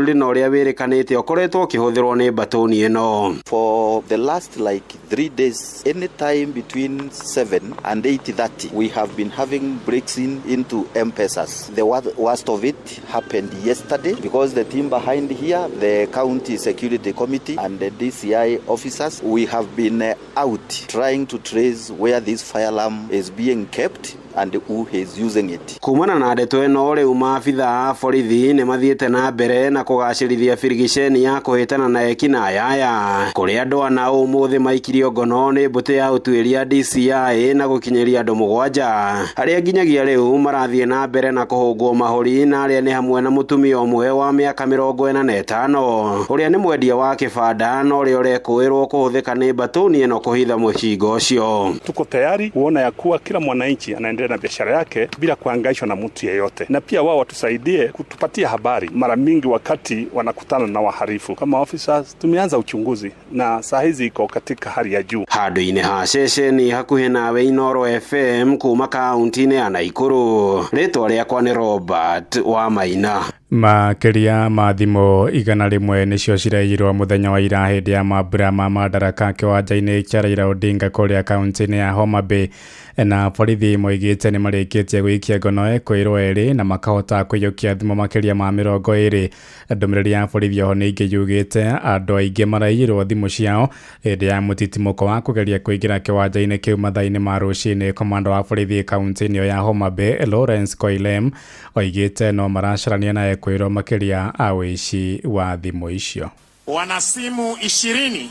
bũrũri na ũrĩa wĩrĩkanĩte ũkoretwo ũkĩhũthĩrwo nĩ mbatũni ĩno. For the last 3 days, anytime between 7 and 8:30, we have been having breaks into M-Pesas. The worst of it happened yesterday because the team behind here, the County Security Committee and the DCI officers, we have been out trying to trace where this fire alarm is being kept and who is using it. Kumana na ndeto ĩno rĩu maabitha a borithi nĩ mathiĩte na mbere na kũgacĩrithia birigiceni ya kũhĩtana na ekina yaya kũrĩa andũ ana ũmũthĩ maikirio ngono nĩ mbũtũ ya ũtuĩria DCI na gũkinyĩria andũ 7 arĩa nginyagia rĩu marathiĩ na mbere na kũhũngwo mahũri na arĩa nĩ hamwe na mũtumia ũmwe wa mĩaka 45 ũrĩa nĩ mwendia wa kĩbanda na ũrĩa ũrekũĩrwo kũhũthĩka nĩ mbatũni ĩno kũhitha mũcinga ũcio. Tuko tayari kuona ya kuwa kila mwananchi anaendelea na biashara yake bila kuhangaishwa na mtu yeyote, na pia wao watusaidie kutupatia habari mara mingi wakati wanakutana na wahalifu. Kama officers tumeanza uchunguzi na saa hizi iko katika hali ya juu. Handũ-inĩ ha ceceni hakuhĩ nawe Inooro FM kuma kaunti-inĩ ya Naikuru, rĩtwa rĩakwa nĩ Robert wa Maina. Makĩria ma thimũ 100 nĩcio ciraiyirwo mũthenya wa ira hĩndĩ ya mambura ma madaraka kĩwanja-inĩ kĩa Raila Odinga kũrĩa kaunti-inĩ ya Homa Bay, na borithi moigĩte nĩ marĩkĩtie gũikia ngono kwĩrwo erĩ na makahota kũiyũkia thimũ makĩria ma 20. Ndũmĩrĩri ya borithi oho ningĩ yugĩte andũ aingĩ maraiyirwo thimũ ciao hĩndĩ ya mũtitimũko wa kũgeria kũingĩra kĩwanja-inĩ kĩu mathaa-inĩ ma rũcinĩ. Komanda wa borithi kaunti-inĩ ya Homa Bay Lawrence Koilem oigĩte no maracharania naye kwĩrwo makĩria a wĩici wa thimũ icio. Wana simu 20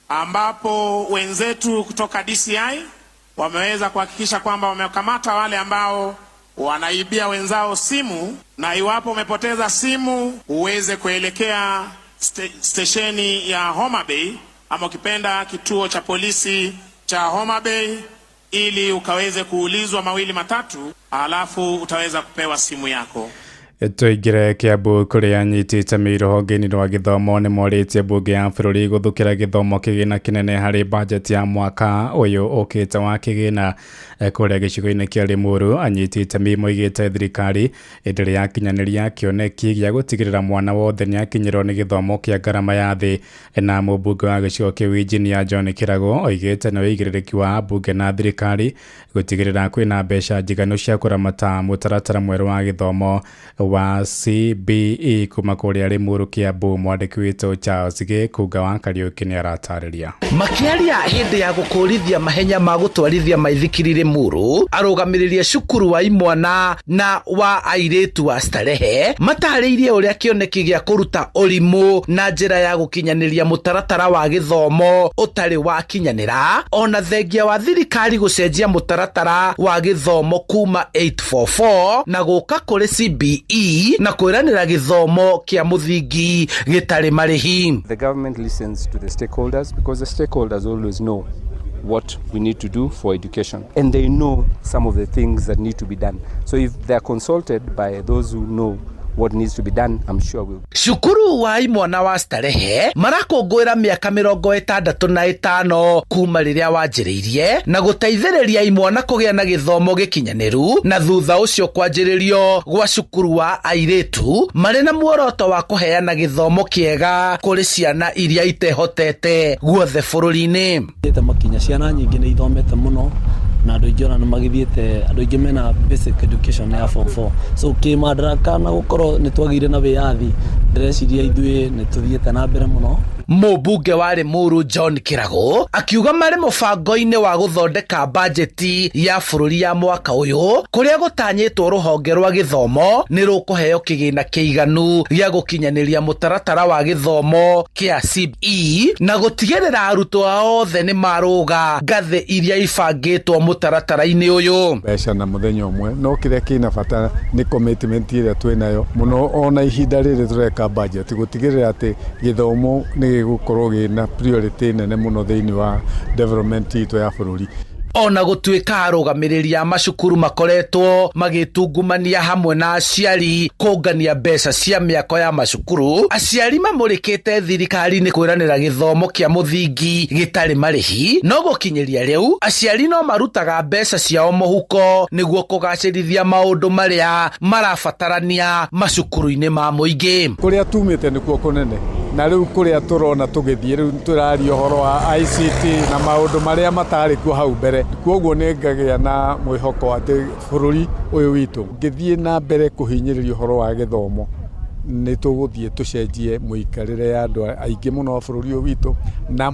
ambapo wenzetu kutoka DCI wameweza kuhakikisha kwamba wamekamata wale ambao wanaibia wenzao simu, na iwapo umepoteza simu uweze kuelekea stesheni ya Homa Bay ama ukipenda kituo cha polisi cha Homa Bay ili ukaweze kuulizwa 2 matatu, alafu utaweza kupewa simu yako. Tuingire Kiambu kũrĩa anyitĩte rũhonge-inĩ rwa gĩthomo nĩ morĩtie mbunge ya bũrũri gũthũkĩra gĩthomo kĩgĩna kĩnene harĩ bajeti ya mwaka ũyũ ũkĩte wa kĩgĩna. Kũrĩa gĩcigo-inĩ kĩa Limuru anyitĩte moigĩte thirikari ĩndĩ yakinyanĩria kĩoneki gĩa gũtigĩrĩra mwana wothe nĩ akinyĩrwo nĩ gĩthomo kĩa ngarama ya thĩ. Na mũmbunge wa gĩcigo kĩu Engineer John Kĩrago oigĩte nĩ wĩigĩrĩrĩki wa mbunge na thirikari gũtigĩrĩra kwĩna mbeca njiganu cia kũramata mũtaratara mwerũ wa gĩthomo wa CBE. Kuma kũrĩa Limuru Kiambu, mwandĩki witũ Charles Gĩkunga wa Kariũki nĩ aratarĩria. Makĩaria hĩndĩ ya gũkũrithia mahenya ma gũtwarithia maithikiri Limuru, arũgamĩrĩria cukuru wa imwana na wa airĩtu wa Starehe matarĩirie ũrĩa kĩoneki gĩa kũruta ũrimũ na njĩra ya gũkinyanĩria mũtaratara wa gĩthomo ũtarĩ wakinyanĩra, ona thengia wa thirikari gũcenjia mũtaratara wa gĩthomo kuma 844 na gũka kũrĩ CBE na kwĩranĩra gĩthomo kĩa mũthingi gĩtarĩ marĩhi. The government listens to the stakeholders because the stakeholders always know what we need to do for education, and they know some of the things that need to be done. So if they are consulted by those who know what needs to be done, I'm sure we'll. Cukuru wa imwana wa Starehe marakũngũĩra mĩaka 65 kuma rĩrĩa wanjĩrĩirie na gũteithĩrĩria imwana kũgĩa na gĩthomo gĩkinyanĩru, na thutha ũcio kwanjĩrĩrio gwa cukuru wa airĩtu marĩ na muoroto wa kũheana gĩthomo kĩega kũrĩ ciana iria itehotete guothe bũrũri-inĩ. Makinya ciana nyingĩ nĩ ithomete mũno na andũ aingĩ ona magithiĩte, andũ aingĩ mena basic education ya form 4, so kĩmadaraka na gũkorwo nĩ twagĩire na wĩyathi ndĩreciria ithuĩ nĩ tũthiĩte na mbere mũno. Mũmbunge wa Limuru John Kĩrago akiuga marĩ mũbango-inĩ wa gũthondeka bajeti ya bũrũri ya mwaka ũyũ kũrĩa gũtanyĩtwo rũhonge rwa gĩthomo nĩ rũkũheo kĩgĩna kĩiganu gĩa gũkinyanĩria mũtaratara wa gĩthomo kĩa CBE na gũtigĩrĩra arutwo othe nĩ marũga ngathĩ iria ibangĩtwo mũtaratara-inĩ ũyũ. Mbeca na mũthenya ũmwe no kĩrĩa kĩna bata nĩ commitment ĩrĩa twĩnayo mũno ona ihinda rĩrĩ tũreka budget gũtigĩrĩra atĩ gĩthomo nĩ gũkorwo gĩna priority nene mũno thĩinĩ wa development itũ ya bũrũri. ona gutuika arugamiriria a macukuru makoretwo magitungumania hamwe na aciari kungania mbeca cia miako ya macukuru. Aciari mamurikite thirikari ni kwiranira githomo kia muthingi gitari marihi, no gukinyiria riu aciari no marutaga mbeca ciao muhuko niguo kugacirithia maundu maria marabatarania macukuru-ini ma muingi. Kuria tumite nikuo kunene na riu kuria turona tugithie riu turari uhoro wa ICT na maundu maria matari kuo hau mbere. Koguo ni ngagia na mwihoko ati bururi uyu witu ngithie na mbere kuhinyiriria uhoro wa githomo ni tuguthie tucenjie muikarire ya andu aingi muno bururi uyu witu na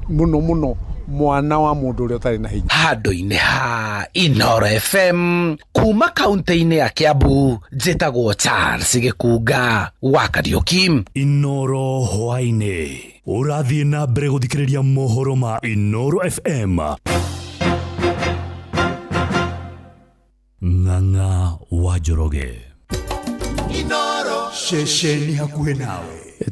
muno mwana wa mundu uria utari na hinya. Handu-ini ha Inoro FM kuma kaunti-ini ya Kiambu, njitagwo Charles Gikunga wa Kariuki. Inoro hwaine urathie na mbere guthikiriria mohoro ma Inoro FM. Ng'ang'a wa Njoroge. Inoro shesheni hakuhe nawe.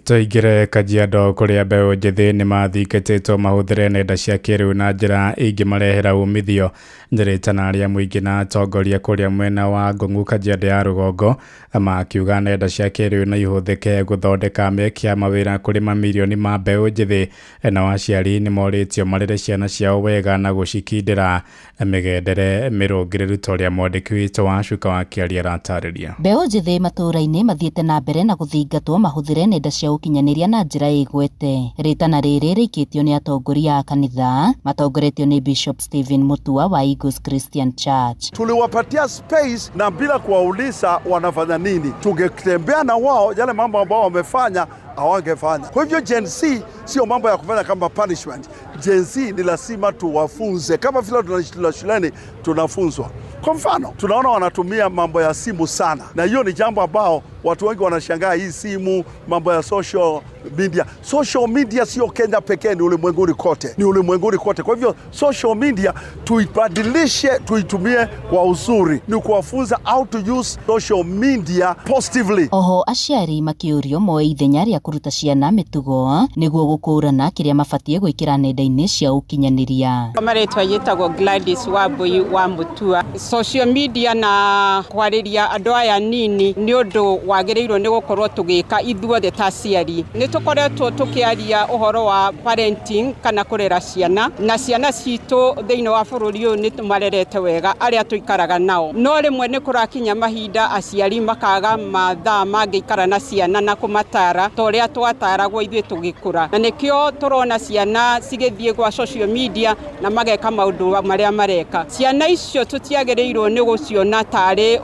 Tuingire Kajiado kuria mbeu njithi ni mathikititwo mahuthire nenda cia kiriu na njira ingimarehera umithio. Njiritana aria muingi na atongoria kuria mwena wa Ng'ong'u Kajiado ya rugongo makiuga nenda cia kiriu na ihuthike guthondeka mĩeke ya mawira kuri mamilioni ma mbeu njithi, na aciari ni moritio marire ciana ciao wega na gucikindira migendere mirungiriru toria mwandiki witu wa Cuka wa Kiaria ratariria. Mbeu njithi matura-ini mathiete na mbere na guthingatwo mahuthire nenda cia ukinyaniria na njira igwete. Ritana riri rikitio ni atongoria a kanitha matongoretio ni Bishop Stephen Mutua wa Eagles Christian Church. Tuliwapatia space na bila kuwauliza wanafanya nini. Tungetembea na wao yale mambo ambao wamefanya hawangefanya. Kwa hivyo Gen Z sio mambo ya kufanya kama punishment. Gen Z ni lazima tuwafunze kama vile tunashule shuleni tunafunzwa. Kwa mfano, tunaona wanatumia mambo ya simu sana. Na hiyo ni jambo ambao watu wengi wanashangaa, hii simu, mambo ya social media. Social media sio Kenya pekee, ni ulimwenguni kote. Ni ulimwenguni kote. Kwa hivyo social media tuibadilishe, tuitumie kwa uzuri. Ni kuwafunza how to use social media positively. Oho aciari makiurio moe ithenya ria kuruta ciana mitugo niguo gukurana kiria mabatie gwikira nenda-ini cia ukinyaniria. Maretwa yetagwo Gladys Wambui wa Mutua. Social media na kwariria andu aya nini ni undu wagirirwo ni gukorwo tugika ithuothe ta aciari. Ni tukoretwo tukiaria uhoro wa parenting kana kurera ciana, na ciana citu thiini wa bururi uyu ni tumarerete wega aria tuikaraga nao. No rimwe ni kurakinya mahinda aciari makaga mathaa mangikara na ciana na kumatara toria twataragwo ithuĩ tugikura. Na nikio turona ciana cigithie kwa social media na mageka maundu maria mareka. Ciana icio tutiagereirwo ni guciona tari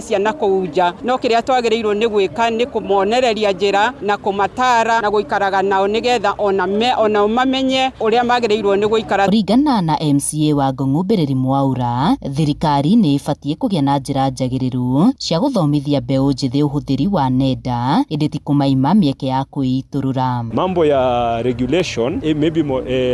ciana kuuja, no kiria twagereirwo ni gwika ni kumonereria njira na kumatara na guikaraga nao nigetha ona mamenye uria magereirwo ni guikara. Ringana na MCA wa Ng'ong'u Mbereri Mwaura, thirikari ni ibatie kugia na njira njagiriru cia guthomithia mbeu njithi uhuthiri wa nenda indi ti kumaima mieke ya kuiturura. Mambo ya regulation maybe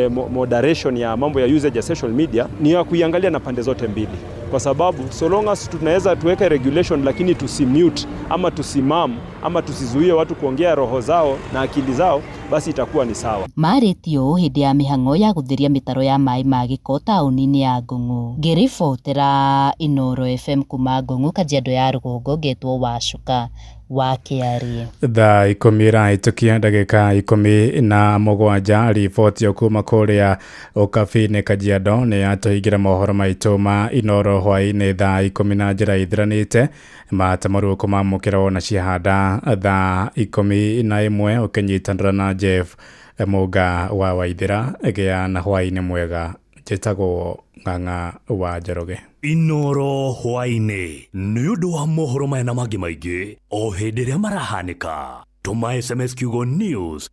moderation ya mambo ya usage ya social media ni ya kuiangalia na pande zote mbili, kwa sababu so long as tunaweza tuweke regulation lakini tusimute ama tusimam ama tusizuie watu kuongea roho zao na akili zao, basi itakuwa ni sawa. Maretio hindi ya mihango ya guthiria mitaro ya mai ma giko tauni-ini ya Ng'ong'u. Ngiribotera Inoro FM kuma Ng'ong'u Kajiado ya rugongo ngetwo wa Cuka wa Kiaria. Thaa 10 rahitukia ndagika 17 riboti yo kuma kuria ukabini Kajiado ni atuhingira mohoro maitu ma Inoro hwaini thaa 10 na njira ithiranite matamaru kumamukira wona cihanda thaa 11 ukinyitanira na Jeff Muga wa Waithira gia na hwaini mwega njitagwo Ng'ang'a wa Njoroge. Inoro hwaini ni undu wa mohoro maya na mangi maingi o hindi ria marahanika. Tuma SMS kiugo news